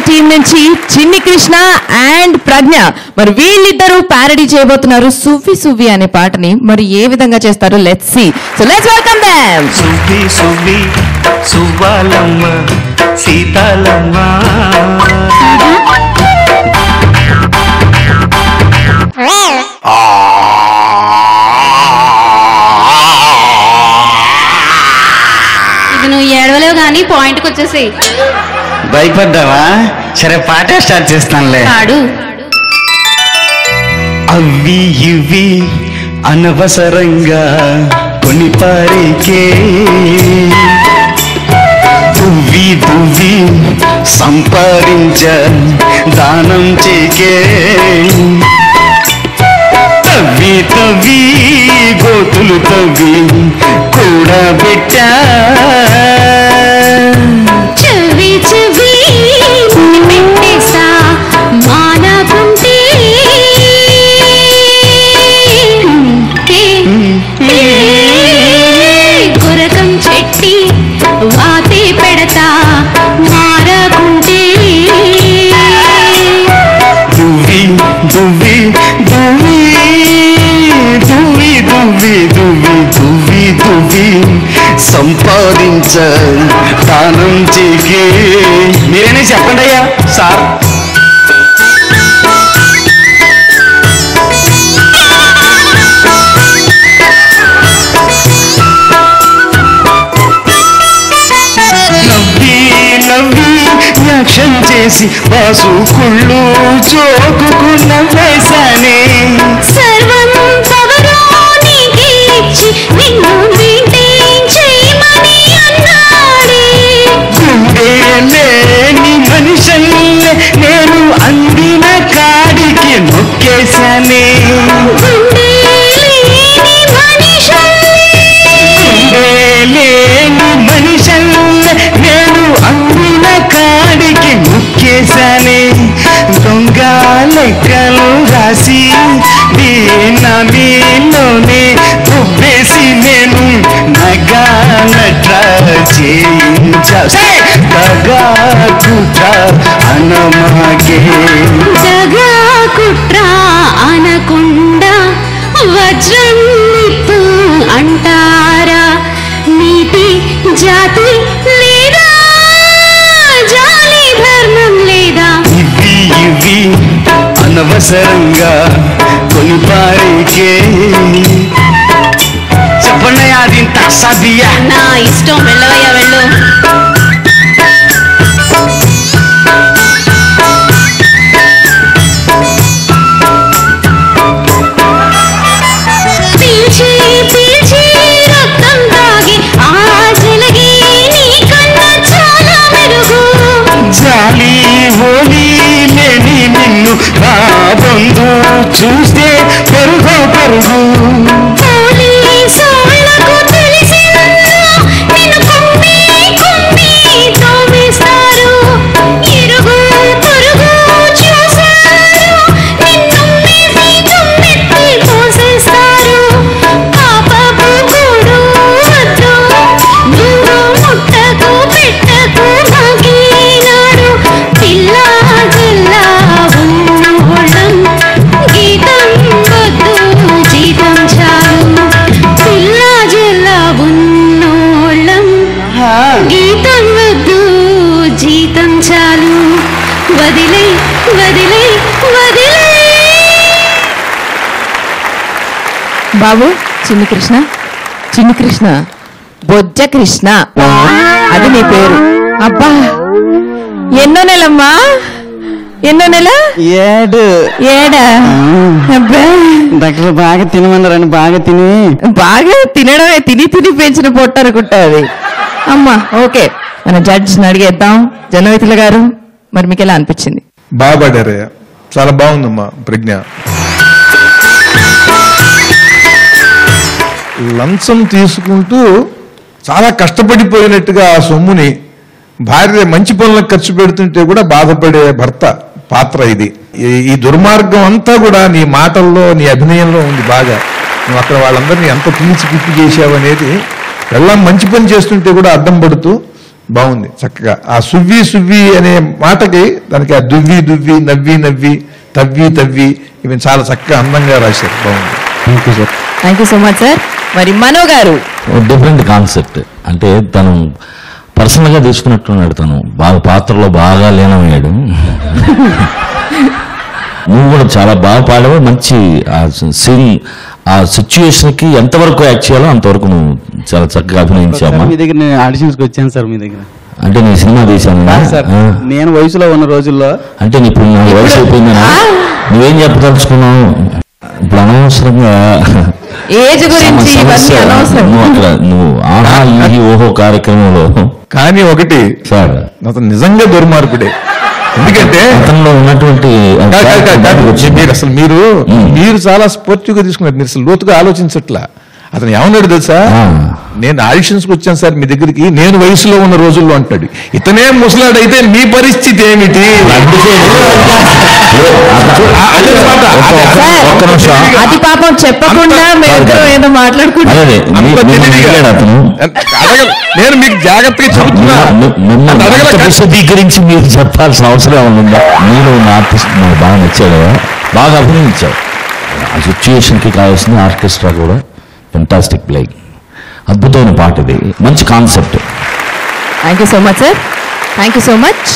Team నుంచి Chinni Krishna and ప్రజ్ఞ. మరి వీళ్ళిద్దరూ ప్యారడీ చేయబోతున్నారు సువ్వి సువ్వి అనే పాటని. మరి ఏ విధంగా చేస్తారో let's see. So let's welcome them. సువ్వి సువ్వి సువ్వాలమ్మ సీతాలమ్మ ఇది నువ్వు ఏడవలేవు కానీ పాయింట్కి వచ్చేసి. భయపడ్డావా? సరే పాటే స్టార్ట్ చేస్తానులే. పాడు. అవి ఇవి అనవసరంగా కొనిపారికే దువ్వి దువ్వి సంపాదించ దానం చేకే తవ్వి తవ్వి గోతులు తవ్వి కూడబెట్టా చెవి చెవి పెట్టేసా మానకుంటే గురకం చెట్టి వాతే పెడతా మారకుంటే దువ్వి దువ్వి దువ్వి దువ్వి దువ్వి దువ్వి దువ్వి దువ్వి సంపాదించ దానం చేకే. మీరేనే చెప్పండి అయ్యా సార్. నవ్వి నవ్వి యాక్షన్ చేసి బాసు కుళ్ళు చోకుకున్న వేశానే సర్వం పవరో నీకే ఇచ్చి నిన్ను మెయింటైన్ చేయమని అన్నాడే. గుండె లేని మనిషల్లే నేను అందిన కాడికి నొక్కేశానే గుండె లేని మనిషల్లే గుండె లేని మనిషల్లే నేను అందిన కాడికి నొక్కేశానే. దొంగ లెక్కలు రాసి మీలోనే దుబ్బేసి నేను నగానట్ర చేయించా దగా కుట్ర అనమాగే దగా కుట్ర అనకుండా వజ్రం నిప్పు అంటారా. నీతి జాతి లేదా జాలి ధర్మం లేదా. ఇవి ఇవి అనవసరంగా కొనిపారికే. చెప్పండి అది తస్సదియా. నా ఇష్టం, వెళ్ళవయ్యా వెళ్ళు. పీల్చి పీల్చి రక్తం తాగి ఆ జలగి నీ కన్నా చాలా మెరుగు. జాలి హోలీ లేని నిన్ను నా బంధు చూస్తే పరుగు పరుగు పోలీసోళ్ళకు తెలిసినా నిన్ను కుమ్మి కుమ్మి తోమేస్తారు. ఇరుగు పొరుగు చూశారు నిన్నుమ్మేసి తుమ్మెత్తి పోసేస్తారు. పాపపు కూడు వద్దు నువ్వు ముట్టకు పెట్టకు నాకీనాడు. పిల్ల జిల్లా ఉన్నోళ్ళం గీతం వద్దు జీతం చాలు. పిల్ల జిల్లా ఉన్నోళ్ళం గీతం వద్దు జీతం చాలు. వదిలే వదిలే వదిలే. బాబు చిన్ని కృష్ణ, చిన్ని కృష్ణ, బొజ్జ కృష్ణ అది నీ పేరు. అబ్బా ఎన్నో నెలమ్మా? ఎన్నో నెల? ఏడు. ఏడా? అబ్బా డాక్టర్ బాగా తినమన్నారని బాగా తినడమే, తిని తిని పెంచిన పొట్ట అనుకుంటా అది. అమ్మా ఓకే, మన జడ్జిని అడిగేద్దాం. జనవైతుల గారు, మరి మీకు ఎలా అనిపించింది? బాగా పాడారయ్యా, చాలా బాగుందమ్మా ప్రజ్ఞ. లంచం తీసుకుంటూ చాలా కష్టపడిపోయినట్టుగా ఆ సొమ్ముని భార్య మంచి పనులకు ఖర్చు పెడుతుంటే కూడా బాధపడే భర్త పాత్ర ఇది. ఈ దుర్మార్గం అంతా కూడా నీ మాటల్లో, నీ అభినయంలో ఉంది బాగా. నువ్వు అక్కడ వాళ్ళందరినీ ఎంత పిలిచి పిప్పి చేసావు అనేది. వెళ్ళం మంచి పని చేస్తుంటే కూడా అడ్డం పడుతూ బాగుంది చక్కగా. ఆ సువ్వి సువ్వి అనే మాటకి దానికి ఆ దువ్వి దువ్వి నవ్వి నవ్వి తవ్వి తవ్వి ఇవి చాలా చక్కగా అందంగా రాశారు. బాగుంది. Thank you so much sir. మరి మనో గారు డిఫరెంట్ కాన్సెప్ట్. అంటే తను పర్సనల్ గా తీసుకున్నట్టున్నాడు. తను బాగా పాత్రలో బాగా లీనమయ్యాడు. నువ్వు కూడా చాలా బాగా పాడావు. మంచి సీన్ ఆ సిచ్యుయేషన్ కి ఎంతవరకు యాక్ట్ చేయాలో అంతవరకు నువ్వు చాలా చక్కగా అభినయించావా? మీ దగ్గర నేను ఆడిషన్స్కి వచ్చాను సార్. మీ దగ్గర అంటే నీ సినిమా తీశాను సార్. నేను వయసులో ఉన్న రోజుల్లో అంటే ఇప్పుడు నా వయసు అయిపోయిందనా? నువ్వేం చెప్పదలుచుకున్నావు? ఇప్పుడు అనవసరంగా ఏజ్ గురించి ఇవన్నీ అనవసరం. నువ్వు అక్కడ నువ్వు ఆహా ఈ ఓహో కార్యక్రమంలో కానీ ఒకటి సార్ అతను నిజంగా దుర్మార్గుడే. ఎందుకంటే అతనిలో ఉన్నటువంటి మీరు అసలు మీరు చాలా స్పోర్టివ్ గా తీసుకున్నారు. మీరు అసలు లోతుగా ఆలోచించట్లా. అతను ఏమన్నాడు తెలుసా? నేను ఆడిషన్స్కి వచ్చాను సార్ మీ దగ్గరికి, నేను వయసులో ఉన్న రోజుల్లో అంటాడు. ఇతనే ముసలాడైతే మీ పరిస్థితి ఏమిటి? అది పాపం చెప్పకుండా మేమిద్దరం ఏదో మాట్లాడుకుంటాం. నేను మీకు జాగ్రత్తగా చెబుతున్నా. విశదీకరించి మీరు చెప్పాల్సిన అవసరం ఉందా? మీరు నా ఆర్టిస్ట్ నాకు బాగా నచ్చాడు, బాగా అభినయించావు. ఆ సిచ్యుయేషన్కి కావాల్సిన ఆర్కెస్ట్రా కూడా ఫెంటాస్టిక్ ప్లేయింగ్, అద్భుతమైన పాట. ఇది మంచి concept. Thank you so much sir. Thank you so much.